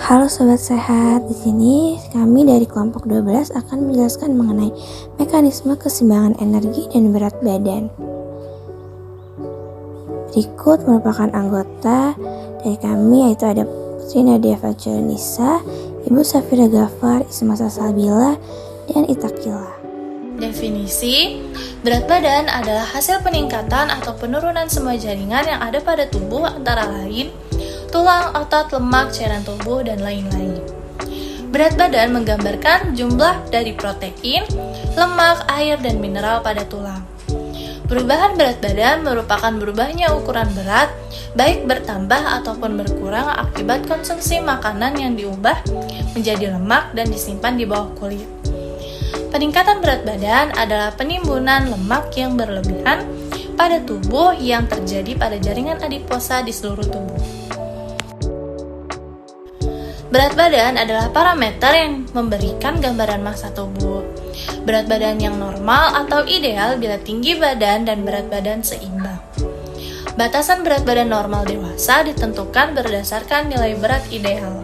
Halo sobat sehat, di sini kami dari kelompok 12 akan menjelaskan mengenai mekanisme keseimbangan energi dan berat badan. Berikut merupakan anggota dari kami, yaitu ada Putri Nadia Faculnisa, Ibu Safira Ghaffar, Isma Salsabila, dan Itakila. Definisi, berat badan adalah hasil peningkatan atau penurunan semua jaringan yang ada pada tubuh antara lain tulang, otot, lemak, cairan tubuh, dan lain-lain. Berat badan menggambarkan jumlah dari protein, lemak, air, dan mineral pada tulang. Perubahan berat badan merupakan berubahnya ukuran berat, baik bertambah ataupun berkurang akibat konsumsi makanan yang diubah menjadi lemak dan disimpan di bawah kulit. Peningkatan berat badan adalah penimbunan lemak yang berlebihan pada tubuh yang terjadi pada jaringan adiposa di seluruh tubuh. Berat badan adalah parameter yang memberikan gambaran massa tubuh. Berat badan yang normal atau ideal bila tinggi badan dan berat badan seimbang. Batasan berat badan normal dewasa ditentukan berdasarkan nilai berat ideal.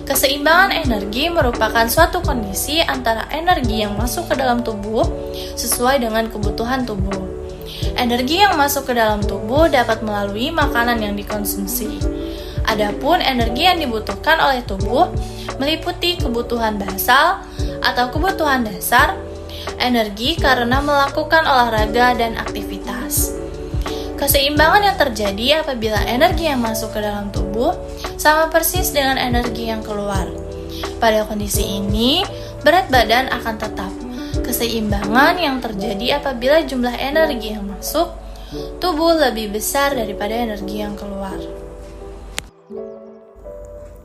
Keseimbangan energi merupakan suatu kondisi antara energi yang masuk ke dalam tubuh sesuai dengan kebutuhan tubuh. Energi yang masuk ke dalam tubuh dapat melalui makanan yang dikonsumsi. Adapun energi yang dibutuhkan oleh tubuh meliputi kebutuhan basal atau kebutuhan dasar, energi karena melakukan olahraga dan aktivitas. Keseimbangan yang terjadi apabila energi yang masuk ke dalam tubuh sama persis dengan energi yang keluar. Pada kondisi ini, berat badan akan tetap. Keseimbangan yang terjadi apabila jumlah energi yang masuk tubuh lebih besar daripada energi yang keluar.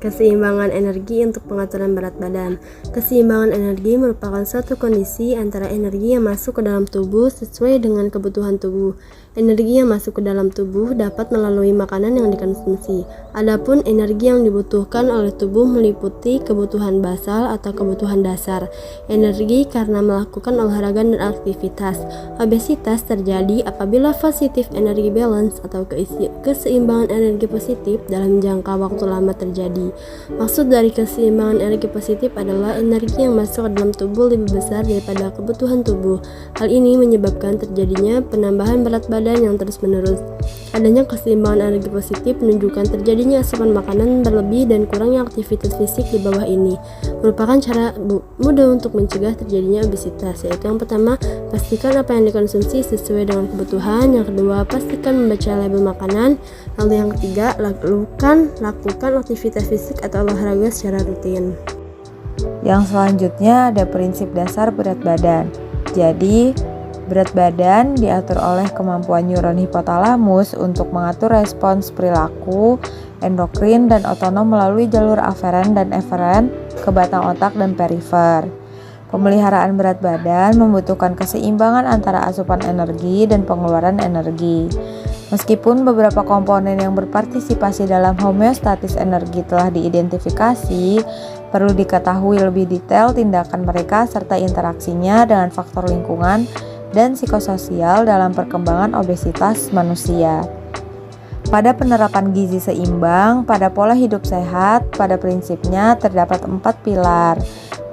Keseimbangan energi untuk pengaturan berat badan. Keseimbangan energi merupakan suatu kondisi antara energi yang masuk ke dalam tubuh sesuai dengan kebutuhan tubuh. Energi yang masuk ke dalam tubuh dapat melalui makanan yang dikonsumsi. Adapun energi yang dibutuhkan oleh tubuh meliputi kebutuhan basal atau kebutuhan dasar. Energi karena melakukan olahraga dan aktivitas. Obesitas terjadi apabila positive energy balance atau keseimbangan energi positif dalam jangka waktu lama terjadi. Maksud dari keseimbangan energi positif adalah energi yang masuk ke dalam tubuh lebih besar daripada kebutuhan tubuh. Hal ini menyebabkan terjadinya penambahan berat badan yang terus-menerus. Adanya keseimbangan energi positif menunjukkan terjadinya asupan makanan berlebih dan kurangnya aktivitas fisik di bawah ini. Merupakan cara mudah untuk mencegah terjadinya obesitas, yaitu yang pertama, pastikan apa yang dikonsumsi sesuai dengan kebutuhan. Yang kedua, pastikan membaca label makanan. Lalu yang ketiga, lakukan aktivitas fisik atau olahraga secara rutin. Yang selanjutnya ada prinsip dasar berat badan. Jadi, berat badan diatur oleh kemampuan neuron hipotalamus untuk mengatur respons perilaku, endokrin, dan otonom melalui jalur aferen dan eferen ke batang otak dan perifer. Pemeliharaan berat badan membutuhkan keseimbangan antara asupan energi dan pengeluaran energi. Meskipun beberapa komponen yang berpartisipasi dalam homeostatis energi telah diidentifikasi, perlu diketahui lebih detail tindakan mereka serta interaksinya dengan faktor lingkungan dan psikososial dalam perkembangan obesitas manusia. Pada penerapan gizi seimbang, pada pola hidup sehat, pada prinsipnya terdapat 4 pilar.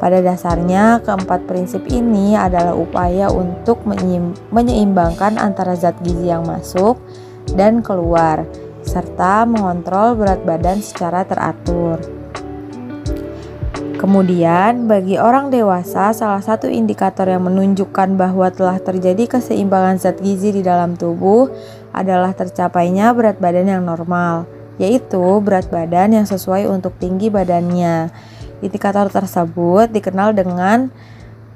Pada dasarnya, keempat prinsip ini adalah upaya untuk menyeimbangkan antara zat gizi yang masuk dan keluar, serta mengontrol berat badan secara teratur. Kemudian, bagi orang dewasa, salah satu indikator yang menunjukkan bahwa telah terjadi keseimbangan zat gizi di dalam tubuh adalah tercapainya berat badan yang normal, yaitu berat badan yang sesuai untuk tinggi badannya. Indikator tersebut dikenal dengan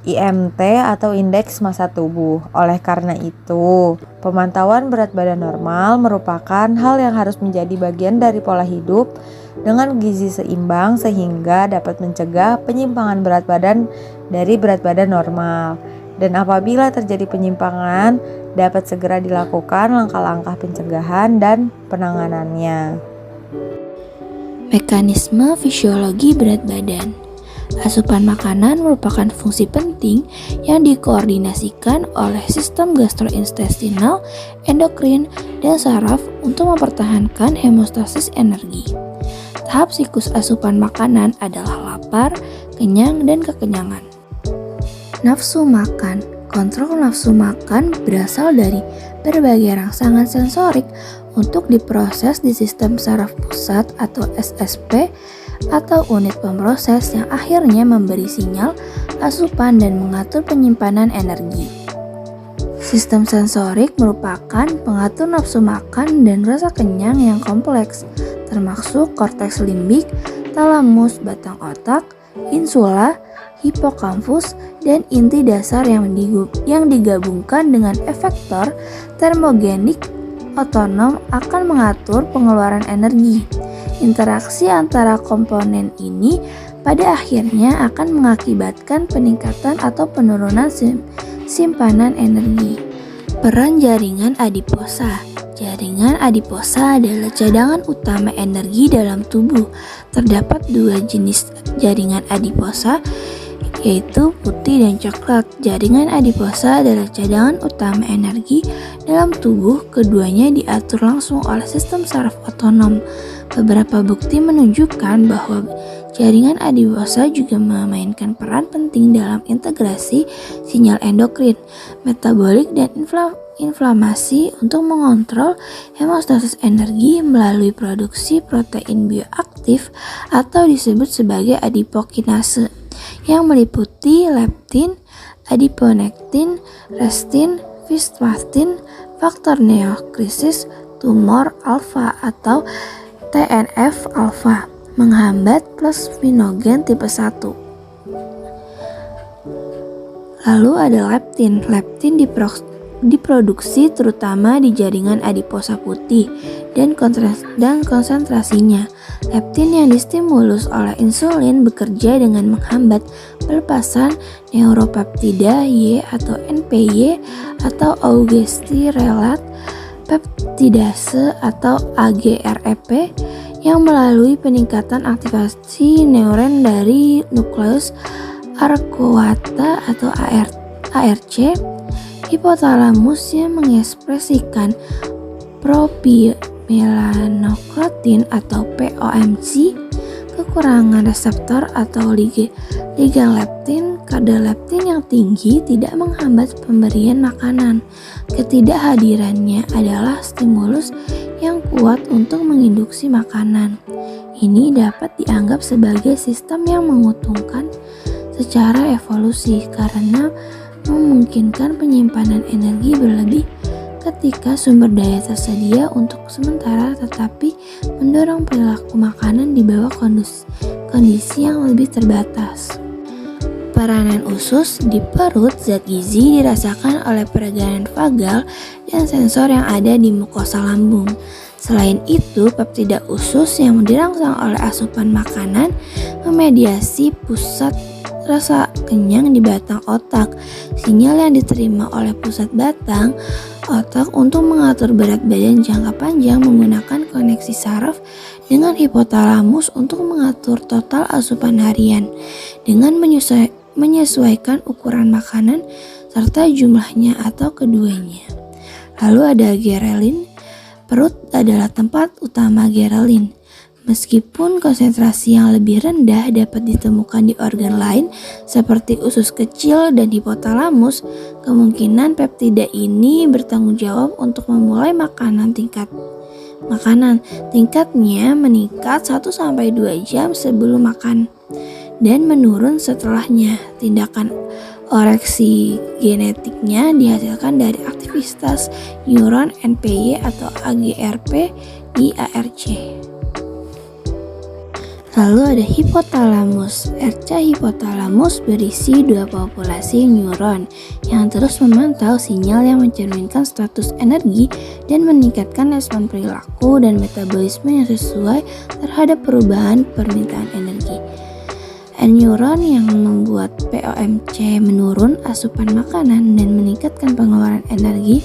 IMT atau indeks massa tubuh. Oleh karena itu, pemantauan berat badan normal merupakan hal yang harus menjadi bagian dari pola hidup dengan gizi seimbang sehingga dapat mencegah penyimpangan berat badan dari berat badan normal. Dan apabila terjadi penyimpangan, dapat segera dilakukan langkah-langkah pencegahan dan penanganannya. Mekanisme fisiologi berat badan. Asupan makanan merupakan fungsi penting yang dikoordinasikan oleh sistem gastrointestinal, endokrin, dan saraf untuk mempertahankan hemostasis energi. Tahap siklus asupan makanan adalah lapar, kenyang, dan kekenyangan. Nafsu makan. Kontrol nafsu makan berasal dari berbagai rangsangan sensorik untuk diproses di sistem saraf pusat atau SSP atau unit pemroses yang akhirnya memberi sinyal asupan dan mengatur penyimpanan energi. Sistem sensorik merupakan pengatur nafsu makan dan rasa kenyang yang kompleks, termasuk korteks limbik, talamus batang otak, insula, hipokampus, dan inti dasar yang digabungkan dengan efektor termogenik otonom akan mengatur pengeluaran energi. Interaksi antara komponen ini pada akhirnya akan mengakibatkan peningkatan atau penurunan simpanan energi. Peran jaringan adiposa. Jaringan adiposa adalah cadangan utama energi dalam tubuh. Terdapat dua jenis jaringan adiposa, yaitu putih dan coklat. Jaringan adiposa adalah cadangan utama energi dalam tubuh. Keduanya diatur langsung oleh sistem saraf otonom. Beberapa bukti menunjukkan bahwa jaringan adiposa juga memainkan peran penting dalam integrasi sinyal endokrin, metabolik, dan inflamasi untuk mengontrol hemostasis energi melalui produksi protein bioaktif atau disebut sebagai adipokinase yang meliputi leptin, adiponektin, restin, vispatin, faktor neoklisis, tumor alfa atau TNF-alfa, menghambat plasminogen tipe 1. Lalu ada leptin. Leptin diproduksi terutama di jaringan adiposa putih dan konsentrasinya. Leptin yang distimulus oleh insulin bekerja dengan menghambat pelepasan neuropeptida Y atau NPY atau augustirelat peptidase atau AGREP yang melalui peningkatan aktivasi neuron dari nukleus arcuata atau ARC. Hipotalamus yang mengekspresikan propimelanoklatin atau POMC, kekurangan reseptor atau ligan leptin. Kadar leptin yang tinggi tidak menghambat pemberian makanan. Ketidakhadirannya adalah stimulus yang kuat untuk menginduksi makanan. Ini dapat dianggap sebagai sistem yang menguntungkan secara evolusi karena memungkinkan penyimpanan energi berlebih ketika sumber daya tersedia untuk sementara, tetapi mendorong perilaku makanan di bawah kondisi yang lebih terbatas. Peranan usus di perut. Zat gizi dirasakan oleh peregangan vagal dan sensor yang ada di mukosa lambung. Selain itu, peptida usus yang dirangsang oleh asupan makanan memediasi pusat rasa kenyang di batang otak. Sinyal yang diterima oleh pusat batang otak untuk mengatur berat badan jangka panjang menggunakan koneksi saraf dengan hipotalamus untuk mengatur total asupan harian dengan menyesuaikan ukuran makanan serta jumlahnya atau keduanya. Lalu ada ghrelin. Perut adalah tempat utama ghrelin. Meskipun konsentrasi yang lebih rendah dapat ditemukan di organ lain seperti usus kecil dan hipotalamus, kemungkinan peptida ini bertanggung jawab untuk memulai makanan. Tingkatnya meningkat 1-2 jam sebelum makan dan menurun setelahnya. Tindakan oreksi genetiknya dihasilkan dari aktivitas neuron NPY atau AGRP di ARC. Lalu ada hipotalamus. Arca hipotalamus berisi 2 populasi neuron yang terus memantau sinyal yang mencerminkan status energi dan meningkatkan respon perilaku dan metabolisme yang sesuai terhadap perubahan permintaan energi. Neuron yang membuat POMC menurun asupan makanan dan meningkatkan pengeluaran energi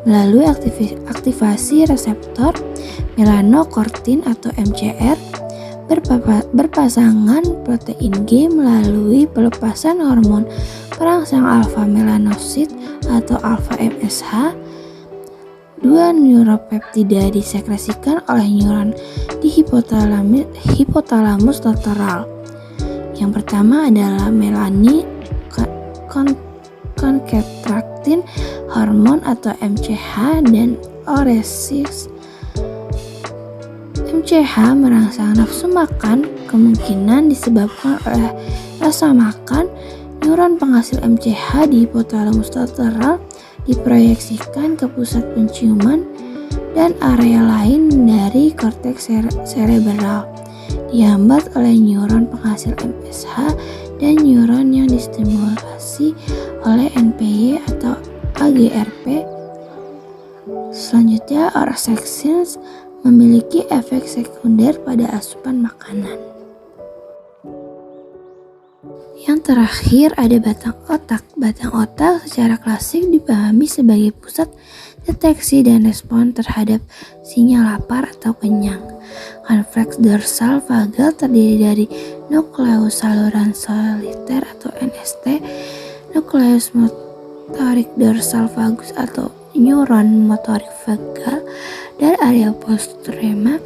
melalui aktivasi reseptor melanokortin atau MCR. Berpasangan protein G melalui pelepasan hormon perangsang alfa melanosit atau alfa MSH dua neuropeptida disekresikan oleh neuron di hipotalamus lateral. Yang pertama adalah melanin kontraktin hormon atau MCH dan oresis. MCH merangsang nafsu makan, kemungkinan disebabkan oleh rasa makan. Neuron penghasil MCH di hipotalamus lateral diproyeksikan ke pusat penciuman dan area lain dari korteks cerebral, dihambat oleh neuron penghasil MSH dan neuron yang distimulasi oleh NPY atau AGRP. Selanjutnya, orexins memiliki efek sekunder pada asupan makanan. Yang terakhir ada batang otak. Batang otak secara klasik dipahami sebagai pusat deteksi dan respon terhadap sinyal lapar atau kenyang. Cortex dorsal vagal terdiri dari nukleus saluran soliter atau NST, nukleus motorik dorsal vagus atau neuron motorik vagal, dan area postrema.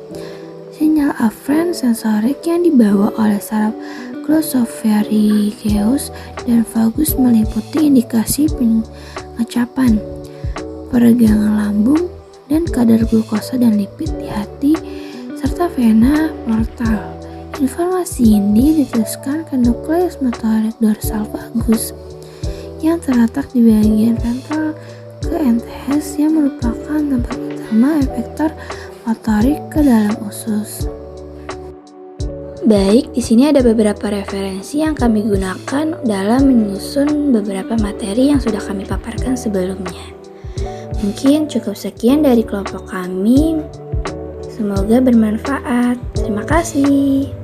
Sinyal aferen sensorik yang dibawa oleh saraf glossopharyngeus dan vagus meliputi indikasi pengecapan, peregangan lambung, dan kadar glukosa dan lipid di hati, serta vena portal. Informasi ini diteruskan ke nukleus motorik dorsal vagus yang terletak di bagian ventral ke NTS yang merupakan tempat utama efektor motorik ke dalam usus. Baik, di sini ada beberapa referensi yang kami gunakan dalam menyusun beberapa materi yang sudah kami paparkan sebelumnya. Mungkin cukup sekian dari kelompok kami. Semoga bermanfaat. Terima kasih.